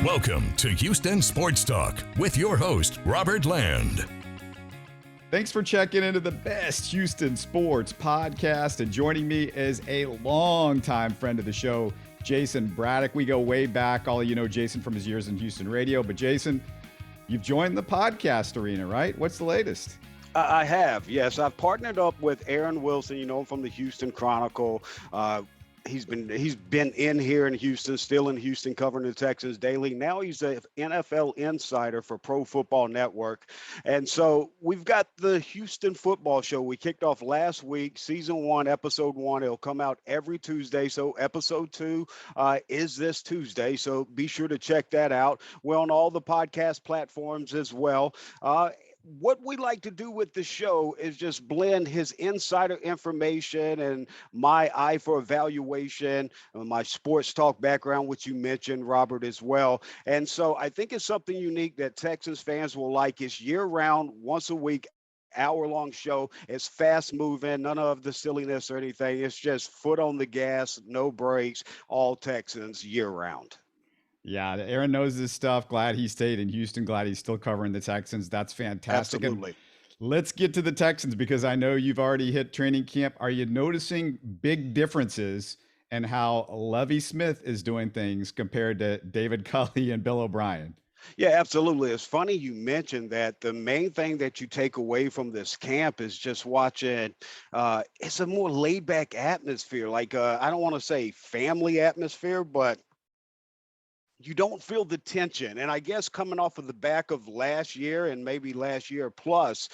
Welcome to Houston Sports Talk with your host, Robert Land. Thanks for checking into the best Houston sports podcast. And joining me is a longtime friend of the show, Jayson Braddock. We go way back. All of you know Jayson from his years in Houston radio. But Jayson, you've joined the podcast arena, right? What's the latest? I have, yes. I've partnered up with Aaron Wilson, you know, from the Houston Chronicle. He's been in here in Houston, still in Houston, covering the Texans daily. Now he's an NFL insider for Pro Football Network. And so we've got the Houston Football Show. We kicked off last week, season 1, episode 1. It'll come out every Tuesday. So episode 2 is this Tuesday. So be sure to check that out. We're on all the podcast platforms as well. What we like to do with the show is just blend his insider information and my eye for evaluation, my sports talk background, which you mentioned, Robert, as well. And so I think it's something unique that Texans fans will like. It's year-round, once a week, hour-long show. It's fast-moving, none of the silliness or anything. It's just foot on the gas, no brakes, all Texans year-round. Yeah, Aaron knows this stuff. Glad he stayed in Houston. Glad he's still covering the Texans. That's fantastic. Absolutely. And let's get to the Texans because I know you've already hit training camp. Are you noticing big differences in how Lovie Smith is doing things compared to David Culley and Bill O'Brien? Yeah, absolutely. It's funny you mentioned that. The main thing that you take away from this camp is just watching. It's a more laid back atmosphere. Like, I don't want to say family atmosphere, but you don't feel the tension. And I guess coming off of the back of last year and maybe last year plus,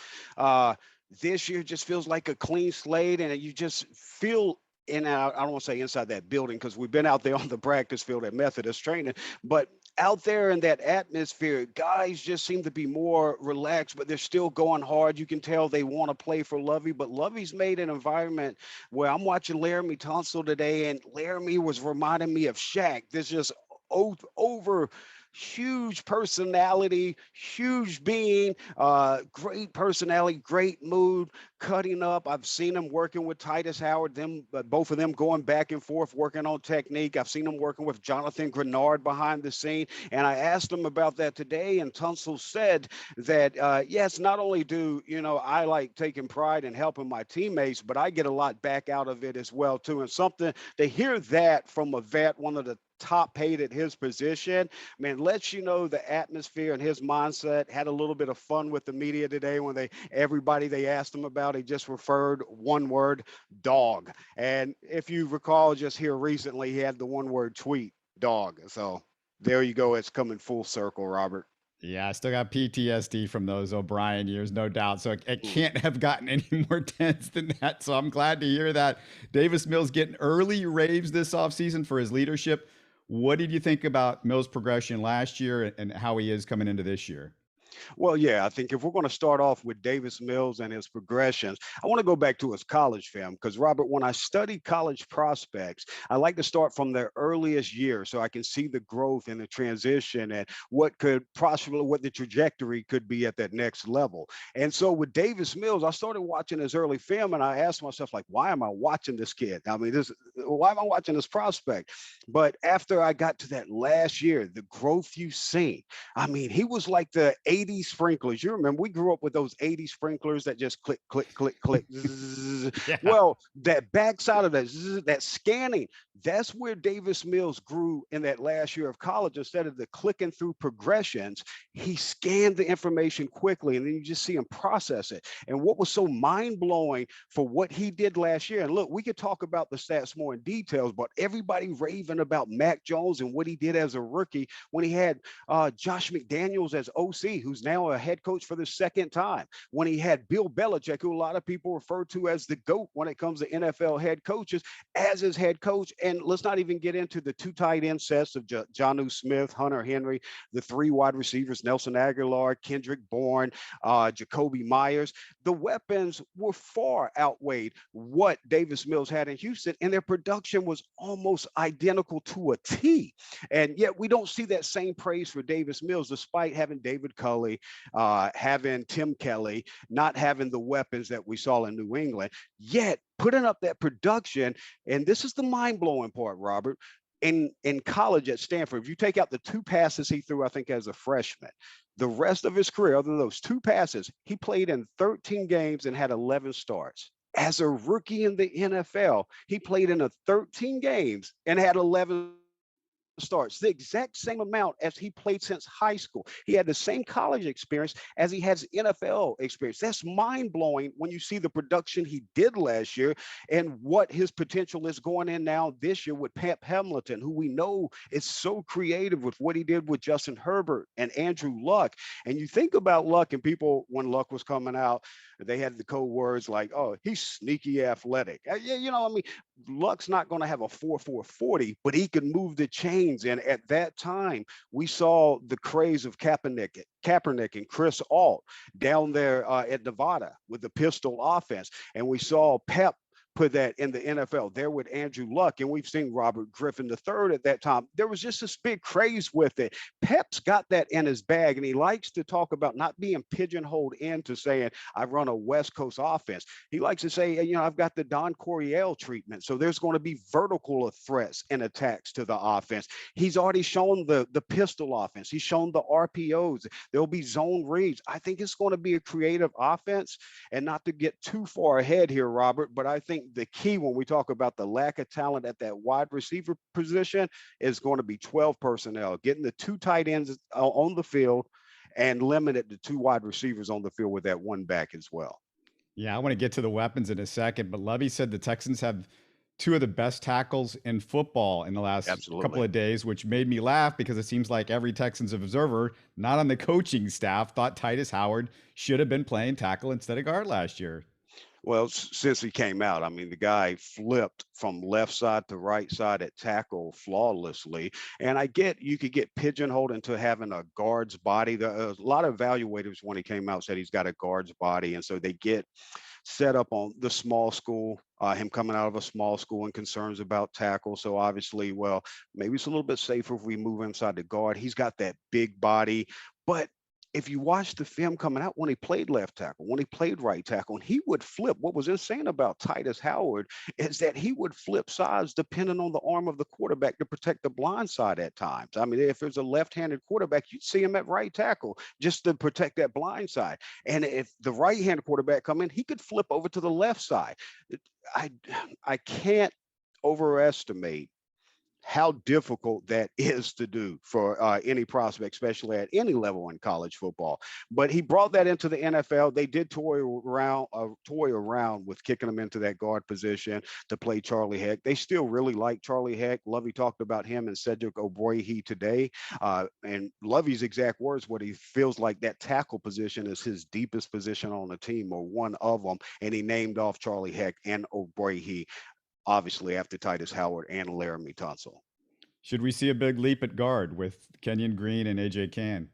this year just feels like a clean slate, and you just feel I don't want to say inside that building because we've been out there on the practice field at Methodist training, but out there in that atmosphere, guys just seem to be more relaxed, but they're still going hard. You can tell they want to play for Lovie, but Lovie's made an environment where I'm watching Laramie Tunsil today, and Laramie was reminding me of Shaq. There's just over huge personality, huge being, great personality, great mood, cutting up. I've seen him working with Titus Howard, both of them going back and forth, working on technique. I've seen him working with Jonathan Grenard behind the scene. And I asked him about that today, and Tunsil said that, yes, not only do, I like taking pride in helping my teammates, but I get a lot back out of it as well, too. And something to hear that from a vet, one of the top paid at his position, man, lets you know the atmosphere and his mindset. Had a little bit of fun with the media today when everybody they asked him about, he just referred one word, dog. And if you recall, just here recently, he had the one word tweet, dog. So there you go. It's coming full circle, Robert. Yeah, I still got PTSD from those O'Brien years, no doubt. So it can't have gotten any more tense than that. So I'm glad to hear that. Davis Mills getting early raves this offseason for his leadership. What did you think about Mills' progression last year and how he is coming into this year? Well, yeah, I think if we're going to start off with Davis Mills and his progressions, I want to go back to his college film because, Robert, when I study college prospects, I like to start from their earliest year so I can see the growth and the transition and what the trajectory could be at that next level. And so with Davis Mills, I started watching his early film and I asked myself, like, why am I watching this kid? I mean, why am I watching this prospect? But after I got to that last year, the growth you've seen, I mean, he was like the 80s sprinklers. You remember we grew up with those 80s sprinklers that just click, click, click, click. Yeah. Well, that backside of that scanning, that's where Davis Mills grew in that last year of college. Instead of the clicking through progressions, he scanned the information quickly, and then you just see him process it. And what was so mind-blowing for what he did last year, and look, we could talk about the stats more in details, but everybody raving about Mack Jones and what he did as a rookie when he had Josh McDaniels as OC, who's now a head coach for the second time. When he had Bill Belichick, who a lot of people refer to as the GOAT when it comes to NFL head coaches, as his head coach. And let's not even get into the two tight end sets of Jonnu Smith, Hunter Henry, the three wide receivers, Nelson Aguilar, Kendrick Bourne, Jacoby Myers. The weapons were far outweighed what Davis Mills had in Houston, and their production was almost identical to a T. And yet we don't see that same praise for Davis Mills, despite having David Culley, having Tim Kelly, not having the weapons that we saw in New England, yet putting up that production. And this is the mind-blowing part, Robert. in college at Stanford, if you take out the 2 passes he threw, I think as a freshman, the rest of his career, other than those 2 passes, he played in 13 games and had 11 starts. As a rookie in the NFL, he played in 13 games and had 11 starts, the exact same amount as he played since high school. He had the same college experience as he has NFL experience. That's mind blowing when you see the production he did last year and what his potential is going in now this year with Pep Hamilton, who we know is so creative with what he did with Justin Herbert and Andrew Luck. And you think about Luck, and people, when Luck was coming out, they had the code words like, oh, he's sneaky athletic. Yeah, you know, I mean, Luck's not going to have a 4.4 40, but he can move the chains. And at that time, we saw the craze of Kaepernick and Chris Alt down there at Nevada with the pistol offense. And we saw Pep put that in the NFL there with Andrew Luck. And we've seen Robert Griffin III at that time. There was just this big craze with it. Pep's got that in his bag, and he likes to talk about not being pigeonholed into saying, I run a West Coast offense. He likes to say, you know, I've got the Don Coryell treatment. So there's going to be vertical threats and attacks to the offense. He's already shown the pistol offense. He's shown the RPOs. There'll be zone reads. I think it's going to be a creative offense. And not to get too far ahead here, Robert, but I think the key when we talk about the lack of talent at that wide receiver position is going to be 12 personnel, getting the 2 tight ends on the field and limited to 2 wide receivers on the field with that 1 back as well. Yeah, I want to get to the weapons in a second, but Lovey said the Texans have 2 of the best tackles in football in the last couple of days, which made me laugh because it seems like every Texans observer, not on the coaching staff, thought Titus Howard should have been playing tackle instead of guard last year. Well, since he came out, I mean, the guy flipped from left side to right side at tackle flawlessly. And I get you could get pigeonholed into having a guard's body. A lot of evaluators, when he came out, said he's got a guard's body. And so they get set up on the small school, him coming out of a small school and concerns about tackle. So obviously, well, maybe it's a little bit safer if we move inside the guard. He's got that big body, but if you watch the film coming out when he played left tackle, when he played right tackle, and he would flip. What was insane about Titus Howard is that he would flip sides depending on the arm of the quarterback to protect the blind side at times. I mean, if there's a left-handed quarterback, you'd see him at right tackle just to protect that blind side. And if the right-handed quarterback come in, he could flip over to the left side. I can't overestimate how difficult that is to do for any prospect, especially at any level in college football. But he brought that into the NFL. They did toy around with kicking him into that guard position to play Charlie Heck. They still really like Charlie Heck. Lovey talked about him and Cedric Ogbuehi today. And Lovey's exact words, what he feels like that tackle position is his deepest position on the team, or one of them. And he named off Charlie Heck and Ogbuehi, obviously after Titus Howard and Laramie Tunsil. Should we see a big leap at guard with Kenyan Green and AJ Cann?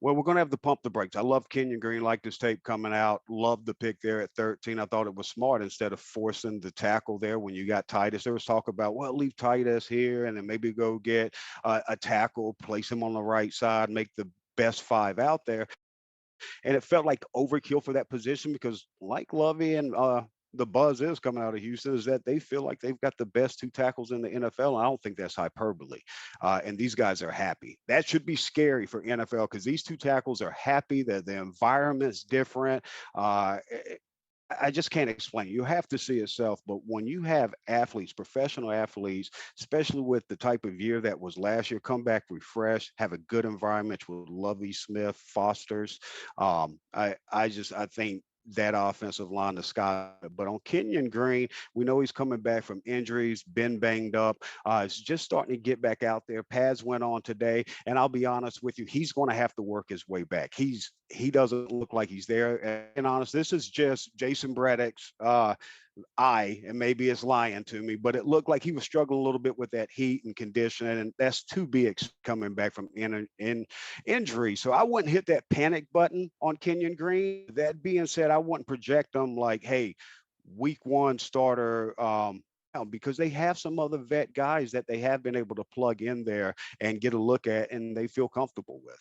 Well, we're going to have to pump the brakes. I love Kenyan Green, like this tape coming out. Love the pick there at 13. I thought it was smart instead of forcing the tackle there when you got Titus. There was talk about, well, leave Titus here and then maybe go get a tackle, place him on the right side, make the best 5 out there. And it felt like overkill for that position because, like Lovey and the buzz is coming out of Houston is that they feel like they've got the best 2 tackles in the NFL. And I don't think that's hyperbole. And these guys are happy. That should be scary for NFL because these 2 tackles are happy. That the environment's different. I just can't explain. You have to see yourself. But when you have athletes, professional athletes, especially with the type of year that was last year, come back refreshed, have a good environment with Lovey Smith, Fosters. I think that offensive line, the sky. But on Kenyan Green, we know he's coming back from injuries, been banged up. It's just starting to get back out there. Pads went on today, and I'll be honest with you, he's going to have to work his way back. He doesn't look like he's there. And honest, this is just Jason Braddock's and maybe it's lying to me, but it looked like he was struggling a little bit with that heat and conditioning, and that's too big coming back from injury. So I wouldn't hit that panic button on Kenyan Green. That being said, I wouldn't project them like, hey, week 1 starter, because they have some other vet guys that they have been able to plug in there and get a look at, and they feel comfortable with.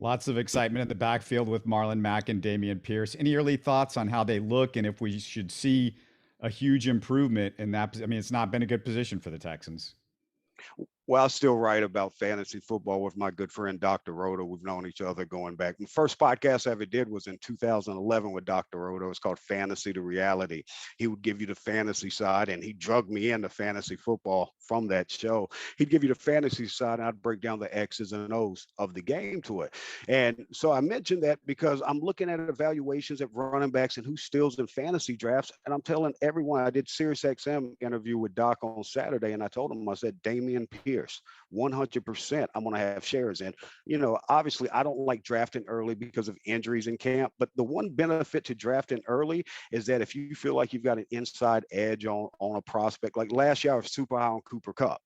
Lots of excitement in the backfield with Marlon Mack and Dameon Pierce. Any early thoughts on how they look and if we should see a huge improvement in that? I mean, it's not been a good position for the Texans. Well, I still write about fantasy football with my good friend Dr. Roto. We've known each other going back. The first podcast I ever did was in 2011 with Dr. Roto. It's called Fantasy to Reality. He would give you the fantasy side, and he drugged me into fantasy football from that show. He'd give you the fantasy side, and I'd break down the X's and O's of the game to it. And so I mentioned that because I'm looking at evaluations at running backs and who steals in fantasy drafts. And I'm telling everyone, I did Sirius XM interview with Doc on Saturday, and I told him, I said, Damien Pierce, 100%, I'm going to have shares in. Obviously, I don't like drafting early because of injuries in camp. But the one benefit to drafting early is that if you feel like you've got an inside edge on a prospect, like last year, I was super high on Cooper Kupp.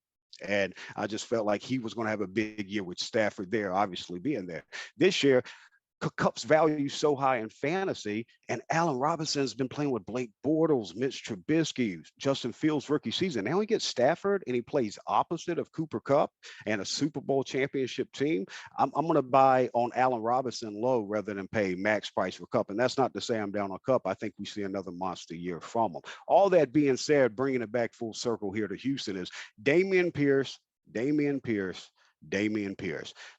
And I just felt like he was going to have a big year with Stafford there, obviously being there. This year, Kupp's value so high in fantasy, and Allen Robinson's been playing with Blake Bortles, Mitch Trubisky, Justin Fields rookie season. Now he gets Stafford, and he plays opposite of Cooper Kupp and a Super Bowl championship team. I'm going to buy on Allen Robinson low rather than pay max price for Kupp. And that's not to say I'm down on Kupp. I think we see another monster year from him. All that being said, bringing it back full circle here to Houston is Dameon Pierce.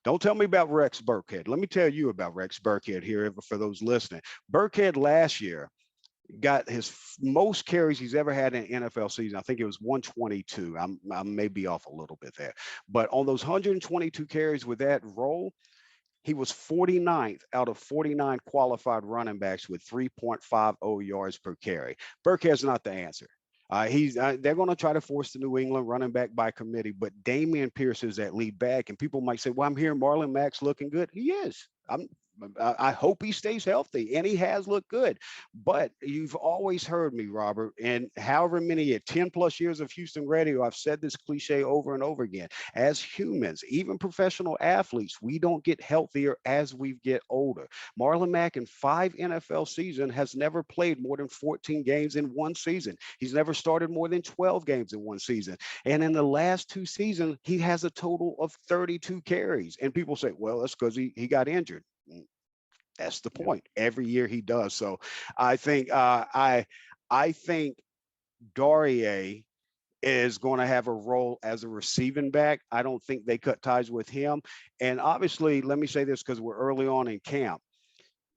Don't tell me about Rex Burkhead. Let me tell you about Rex Burkhead here for those listening. Burkhead last year got his most carries he's ever had in an NFL season. I think it was 122. I may be off a little bit there. But on those 122 carries with that role, he was 49th out of 49 qualified running backs with 3.50 yards per carry. Burkhead's not the answer. They're going to try to force the New England running back by committee, but Dameon Pierce is that lead back. And people might say, well, I'm hearing Marlon Mack's looking good. He is. I hope he stays healthy, and he has looked good. But you've always heard me, Robert, and however many 10 plus years of Houston radio, I've said this cliche over and over again. As humans, even professional athletes, we don't get healthier as we get older. Marlon Mack in 5 NFL seasons has never played more than 14 games in one season. He's never started more than 12 games in one season. And in the last 2 seasons, he has a total of 32 carries. And people say, well, that's because he got injured. That's the point. Every year he does. So I think I think Daurier is going to have a role as a receiving back. I don't think they cut ties with him. And obviously, let me say this because we're early on in camp.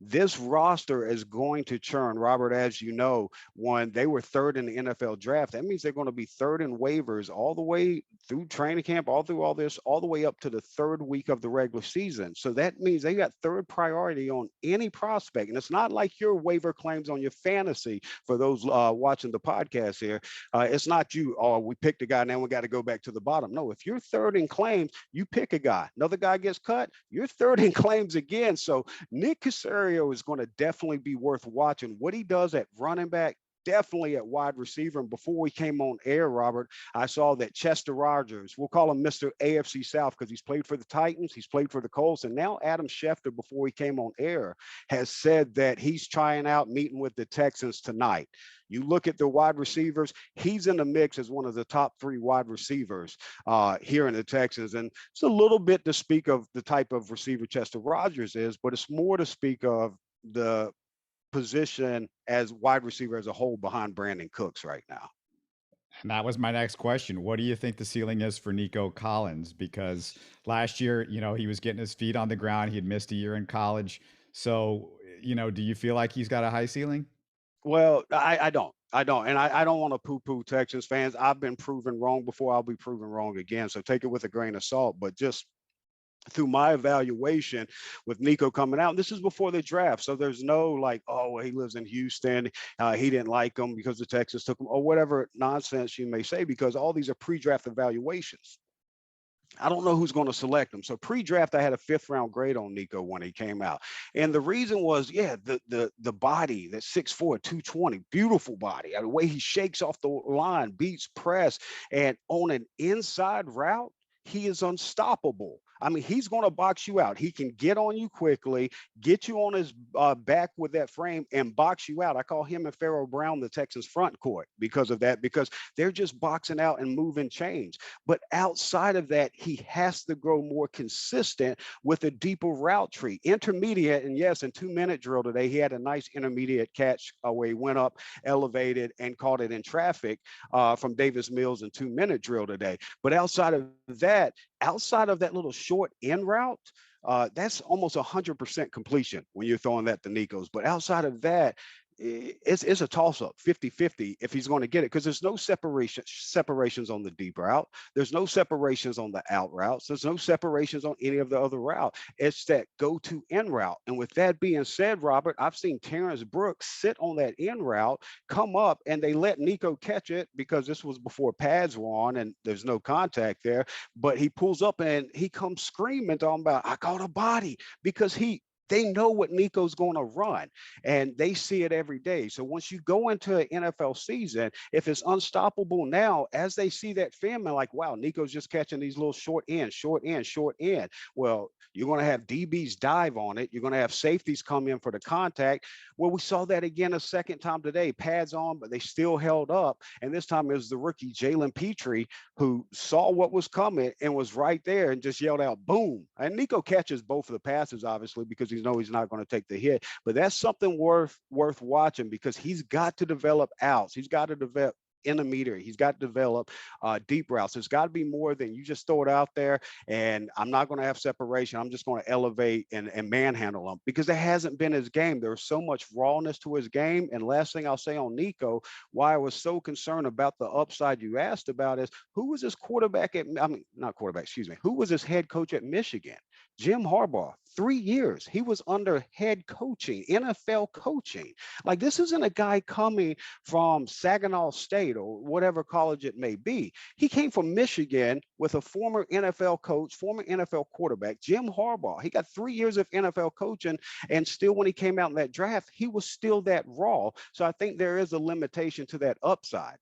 This roster is going to churn, Robert, as you know, when they were 3rd in the NFL draft. That means they're going to be 3rd in waivers all the way through training camp, all through all this, all the way up to the 3rd week of the regular season. So that means they got 3rd priority on any prospect. And it's not like your waiver claims on your fantasy for those watching the podcast here. It's not you, oh, we picked a guy, now we got to go back to the bottom. No, if you're 3rd in claims, you pick a guy. Another guy gets cut, you're 3rd in claims again. So Nick Caserio is going to definitely be worth watching. What he does at running back, definitely at wide receiver. And before we came on air, Robert, I saw that Chester Rogers, we'll call him Mr. AFC South because he's played for the Titans, he's played for the Colts, and now Adam Schefter, before he came on air, has said that he's trying out meeting with the Texans tonight. You look at the wide receivers, he's in the mix as one of the top 3 wide receivers here in the Texans. And it's a little bit to speak of the type of receiver Chester Rogers is, but it's more to speak of the position as wide receiver as a whole behind Brandon Cooks right now. And that was my next question. What do you think the ceiling is for Nico Collins? Because last year, he was getting his feet on the ground. He had missed a year in college. So, do you feel like he's got a high ceiling? Well, I don't. And I don't want to poo-poo Texans fans. I've been proven wrong before. I'll be proven wrong again. So take it with a grain of salt. But just through my evaluation with Nico coming out, and this is before the draft, so there's no like, oh, well, he lives in Houston, he didn't like him because the Texans took him, or whatever nonsense you may say, because all these are pre-draft evaluations. I don't know who's going to select him. So pre-draft, I had a 5th round grade on Nico when he came out. And the reason was, the body, that 6'4", 220, beautiful body. The way he shakes off the line, beats press, and on an inside route, he is unstoppable. I mean, he's going to box you out. He can get on you quickly, get you on his back with that frame and box you out. I call him and Pharaoh Brown the Texans front court because of that, because they're just boxing out and moving chains. But outside of that, he has to grow more consistent with a deeper route tree, intermediate. And yes, in 2-minute drill today, he had a nice intermediate catch where he went up, elevated, and caught it in traffic from Davis Mills in 2-minute drill today. But outside of that little short end route, that's almost 100% completion when you're throwing that to Nico's. But outside of that, it's a toss-up, 50-50 if he's going to get it, because there's no separations on the deep route. There's no separations on the out routes. There's no separations on any of the other route. It's that go-to in route. And with that being said, Robert, I've seen Terrence Brooks sit on that in route, come up, and they let Nico catch it because this was before pads were on and there's no contact there. But he pulls up and he comes screaming, talking about, I caught a body, because they know what Nico's going to run, and they see it every day. So once you go into an NFL season, if it's unstoppable now, as they see that film, and like, wow, Nico's just catching these little short end. Well, you're going to have DBs dive on it. You're going to have safeties come in for the contact. Well, we saw that again a second time today. Pads on, but they still held up. And this time it was the rookie Jalen Petrie who saw what was coming and was right there and just yelled out, boom. And Nico catches both of the passes, obviously, because he knows he's not going to take the hit. But that's something worth watching, because he's got to develop outs. He's got to develop intermediate. He's got to develop deep routes. It's got to be more than you just throw it out there and I'm not going to have separation. I'm just going to elevate and manhandle him, because that hasn't been his game. There's so much rawness to his game. And last thing I'll say on Nico, why I was so concerned about the upside you asked about is, who was his quarterback at, I mean, not quarterback, excuse me, who was his head coach at Michigan? Jim Harbaugh. 3 years he was under head coaching, NFL coaching. Like, this isn't a guy coming from Saginaw State or whatever college it may be. He came from Michigan with a former NFL coach, former NFL quarterback, Jim Harbaugh. He got 3 years of NFL coaching, and still when he came out in that draft, he was still that raw. So I think there is a limitation to that upside.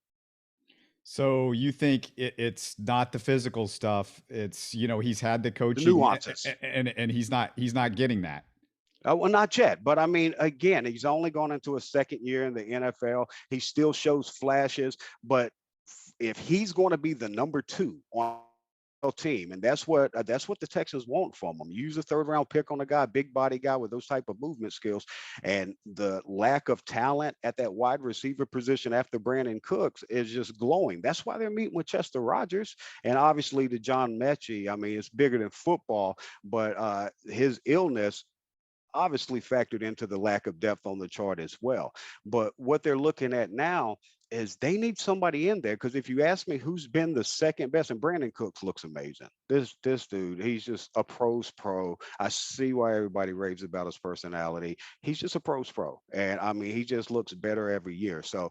So you think it's not the physical stuff? It's, he's had the The coaching nuances. and he's not getting that. Well, not yet, but I mean, again, he's only gone into a second year in the NFL. He still shows flashes, but if he's going to be the number 2 on team, and that's what the Texans want from him. Use a 3rd round pick on a guy, big body guy with those type of movement skills, and the lack of talent at that wide receiver position after Brandon Cooks is just glowing. That's why they're meeting with Chester Rogers and obviously the John Mechie. I mean, it's bigger than football, but his illness obviously factored into the lack of depth on the chart as well. But what they're looking at now is they need somebody in there, because if you ask me who's been the second best, and Brandon Cooks looks amazing. This dude, he's just a pro's pro. I see why everybody raves about his personality. He's just a pro's pro. And I mean, he just looks better every year. So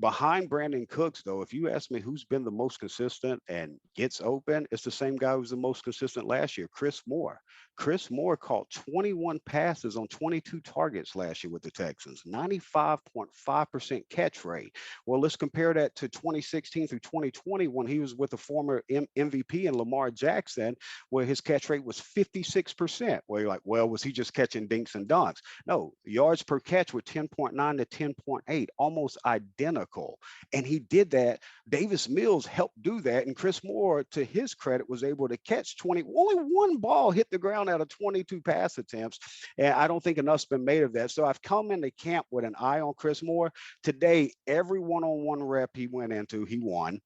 behind Brandon Cooks, though, if you ask me who's been the most consistent and gets open, it's the same guy who was the most consistent last year, Chris Moore. Chris Moore caught 21 passes on 22 targets last year with the Texans, 95.5% catch rate. Well, let's compare that to 2016 through 2020 when he was with the former MVP and Lamar Jackson, where his catch rate was 56%. Where you're like, well, was he just catching dinks and dunks? No, yards per catch were 10.9 to 10.8, almost identical. And he did that. Davis Mills helped do that. And Chris Moore, to his credit, was able to catch 20. Only one ball hit the ground out of 22 pass attempts. And I don't think enough's been made of that. So I've come into camp with an eye on Chris Moore. Today, every one-on-one rep he went into, he won.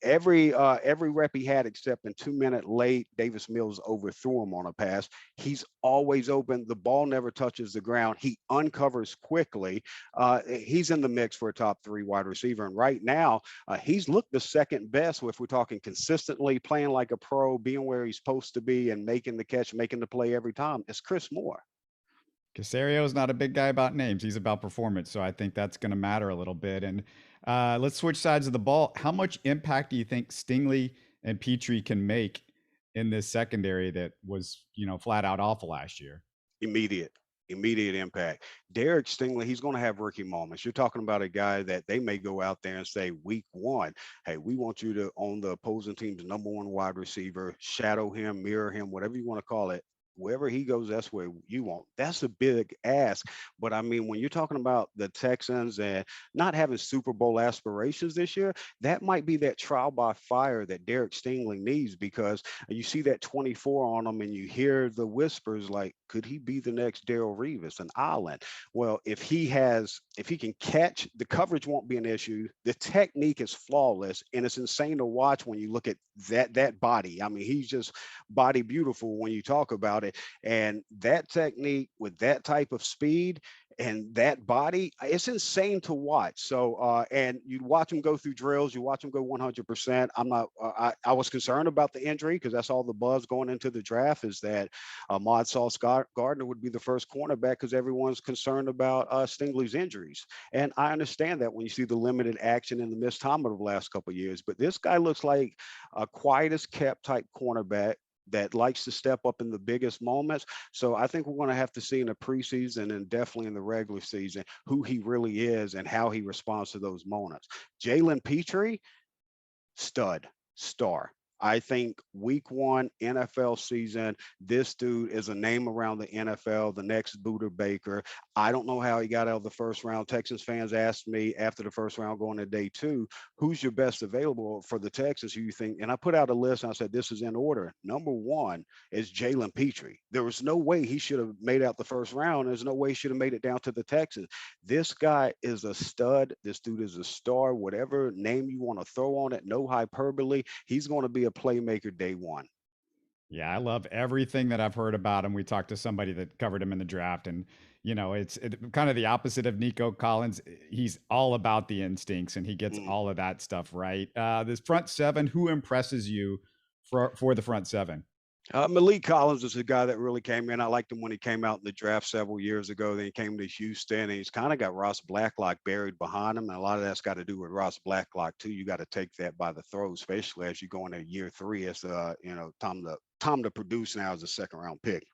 Every rep he had, except in 2-minute late, Davis Mills overthrew him on a pass. He's always open. The ball never touches the ground. He uncovers quickly. He's in the mix for a top 3 wide receiver. And right now, he's looked the second best if we're talking consistently playing like a pro, being where he's supposed to be and making the catch, making the play every time. It's Chris Moore. Caserio's not a big guy about names. He's about performance. So I think that's going to matter a little bit. And let's switch sides of the ball. How much impact do you think Stingley and Petrie can make in this secondary that was, flat out awful last year? Immediate. immediate impact. Derek Stingley, he's going to have rookie moments. You're talking about a guy that they may go out there and say, week one, hey, we want you to own the opposing team's number one wide receiver, shadow him, mirror him, whatever you want to call it. Wherever he goes, that's where you want. That's a big ask. But I mean, when you're talking about the Texans and not having Super Bowl aspirations this year, that might be that trial by fire that Derek Stingley needs, because you see that 24 on him and you hear the whispers like, could he be the next Darrell Revis, an island? Well, if he can catch, the coverage won't be an issue. The technique is flawless, and it's insane to watch when you look at that body. I mean, he's just body beautiful when you talk about it. And that technique with that type of speed and that body, it's insane to watch. So, and you watch him go through drills, you watch him go 100%. I was concerned about the injury because that's all the buzz going into the draft is that Ahmad Sauce Gardner would be the first cornerback because everyone's concerned about Stingley's injuries. And I understand that when you see the limited action and the missed time of the last couple of years, but this guy looks like a quiet as kept type cornerback that likes to step up in the biggest moments. So I think we're going to have to see in the preseason and definitely in the regular season who he really is and how he responds to those moments. Jalen Petrie, stud, star. I think week one NFL season, this dude is a name around the NFL, the next Buda Baker. I don't know how he got out of the first round. Texans fans asked me after the first round going to day two, who's your best available for the Texans? Who you think? And I put out a list and I said, this is in order. Number one is Jalen Petrie. There was no way he should have made out the first round. There's no way he should have made it down to the Texans. This guy is a stud. This dude is a star, whatever name you want to throw on it, no hyperbole. He's going to be a playmaker day one. Yeah, I love everything that I've heard about him. We talked to somebody that covered him in the draft, and it's kind of the opposite of Nico Collins. He's all about the instincts, and he gets all of that stuff right. This front seven, who impresses you for the front seven? Malik Collins is a guy that really came in. I liked him when he came out in the draft several years ago. Then he came to Houston, and he's kind of got Ross Blacklock buried behind him. And a lot of that's got to do with Ross Blacklock too. You got to take that by the throat, especially as you go into year three. It's time to produce now as a second round pick.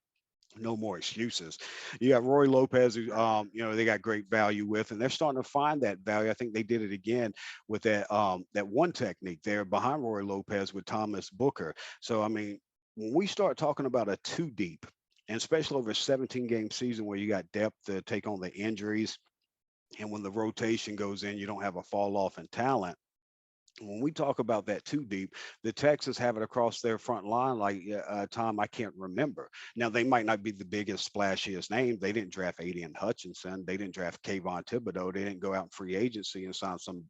No more excuses. You got Roy Lopez, who they got great value with, and they're starting to find that value. I think they did it again with that one technique there behind Roy Lopez with Thomas Booker. So I mean, when we start talking about a two deep, and especially over a 17-game season where you got depth to take on the injuries, and when the rotation goes in, you don't have a fall off in talent. When we talk about that too deep, the Texans have it across their front line like Tom, I can't remember. Now, they might not be the biggest, splashiest name. They didn't draft Aiden Hutchinson. They didn't draft Kayvon Thibodeau. They didn't go out in free agency and sign some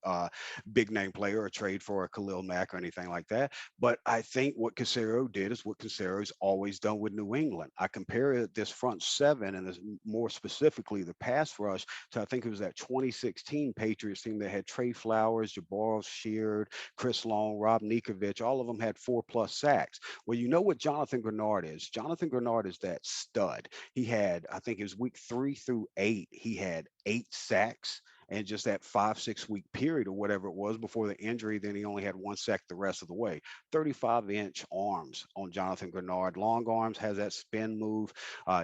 big name player or trade for a Khalil Mack or anything like that. But I think what Caserio did is what Caserio's always done with New England. I compare this front seven, and this, more specifically the pass rush, to I think it was that 2016 Patriots team that had Trey Flowers, Jabbar Sheard, Chris Long, Rob Ninkovich, all of them had 4+ sacks. Well, you know what Jonathan Grenard is? Jonathan Grenard is that stud. He had, I think it was week 3 through 8, he had 8 sacks. And just that 5-6 week period or whatever it was before the injury, then he only had 1 sack the rest of the way. 35-inch arms on Jonathan Grenard. Long arms, has that spin move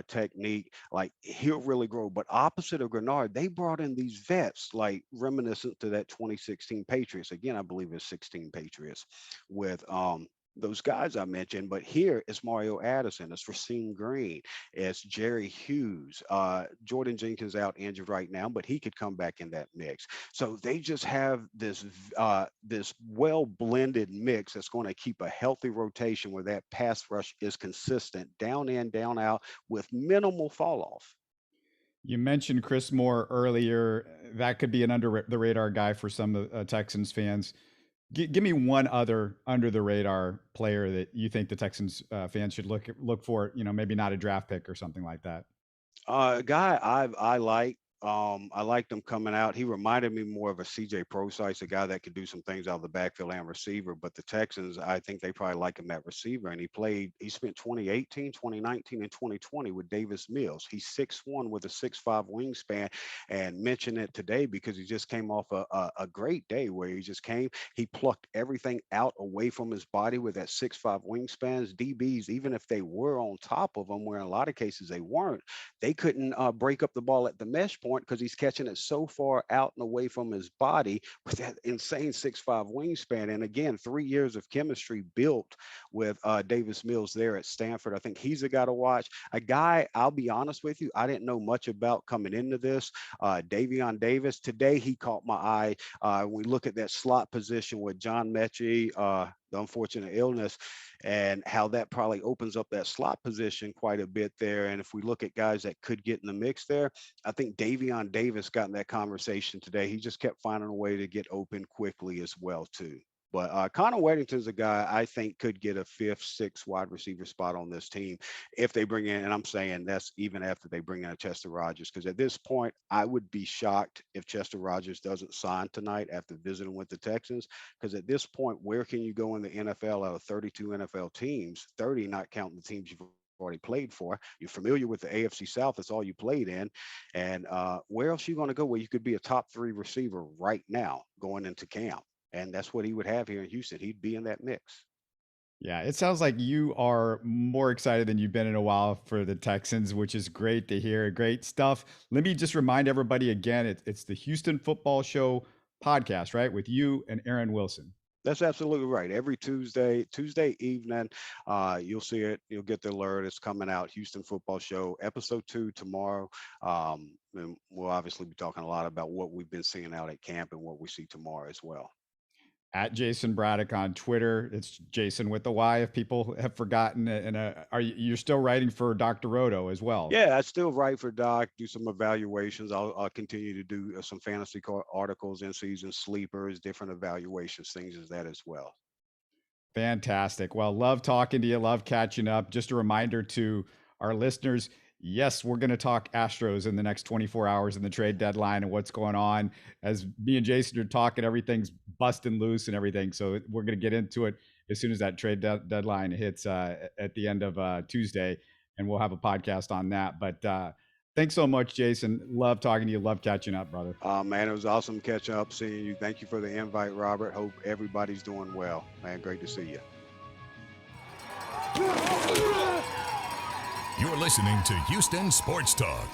technique. Like, he'll really grow. But opposite of Grenard, they brought in these vets, like reminiscent to that 2016 Patriots. Again, I believe it's 16 Patriots with those guys I mentioned, but here it's Mario Addison, it's Racine Green, it's Jerry Hughes, Jordan Jenkins out injured right now, but he could come back in that mix. So they just have this well blended mix that's going to keep a healthy rotation where that pass rush is consistent, down in, down out, with minimal fall off. You mentioned Chris Moore earlier. That could be an under the radar guy for some Texans fans. Give me one other under the radar player that you think the Texans fans should look for. Maybe not a draft pick or something like that. A guy I like I liked him coming out. He reminded me more of a CJ Procise, a guy that could do some things out of the backfield and receiver. But the Texans, I think they probably like him at receiver. And he spent 2018, 2019, and 2020 with Davis Mills. He's 6'1" with a 6'5" wingspan, and mentioned it today because he just came off a great day where he plucked everything out away from his body with that 6'5" wingspans. DBs, even if they were on top of him, where in a lot of cases they weren't, they couldn't break up the ball at the mesh point because he's catching it so far out and away from his body with that insane 6'5" wingspan. And again, 3 years of chemistry built with Davis Mills there at Stanford. I think he's a guy to watch. A guy, I'll be honest with you, I didn't know much about coming into this. Davion Davis, today he caught my eye. We look at that slot position with John Mechie, the unfortunate illness, and how that probably opens up that slot position quite a bit there. And if we look at guys that could get in the mix there, I think Davion Davis got in that conversation today. He just kept finding a way to get open quickly as well, too. But Connor Weddington's a guy I think could get a fifth, sixth wide receiver spot on this team if they bring in, and I'm saying that's even after they bring in a Chester Rogers, because at this point, I would be shocked if Chester Rogers doesn't sign tonight after visiting with the Texans, because at this point, where can you go in the NFL out of 32 NFL teams, 30 not counting the teams you've already played for? You're familiar with the AFC South. That's all you played in. And where else are you going to go where you could be a top 3 receiver right now going into camp? And that's what he would have here in Houston. He'd be in that mix. Yeah, it sounds like you are more excited than you've been in a while for the Texans, which is great to hear. Great stuff. Let me just remind everybody again, it's the Houston Football Show podcast, right? With you and Aaron Wilson. That's absolutely right. Every Tuesday evening, you'll see it. You'll get the alert. It's coming out. Houston Football Show, episode 2 tomorrow. And we'll obviously be talking a lot about what we've been seeing out at camp and what we see tomorrow as well. At JAYSON Braddock on Twitter. It's Jason with the Y if people have forgotten. And you're still writing for Dr. Roto as well? Yeah, I still write for Doc, do some evaluations. I'll continue to do some fantasy articles, in-season sleepers, different evaluations, things as that as well. Fantastic. Well, love talking to you. Love catching up. Just a reminder to our listeners, yes, we're going to talk Astros in the next 24 hours in the trade deadline and what's going on. As me and Jason are talking, everything's busting loose and everything. So we're going to get into it as soon as that trade deadline hits at the end of Tuesday, and we'll have a podcast on that. But thanks so much, Jason. Love talking to you. Love catching up, brother. Man, it was awesome catching up, seeing you. Thank you for the invite, Robert. Hope everybody's doing well. Man, great to see you. You're listening to Houston Sports Talk.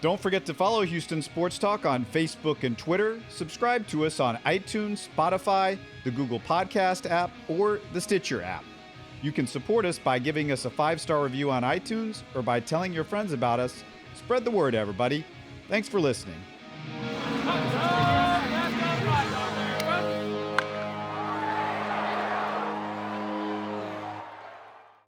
Don't forget to follow Houston Sports Talk on Facebook and Twitter. Subscribe to us on iTunes, Spotify, the Google Podcast app, or the Stitcher app. You can support us by giving us a 5-star review on iTunes or by telling your friends about us. Spread the word, everybody. Thanks for listening.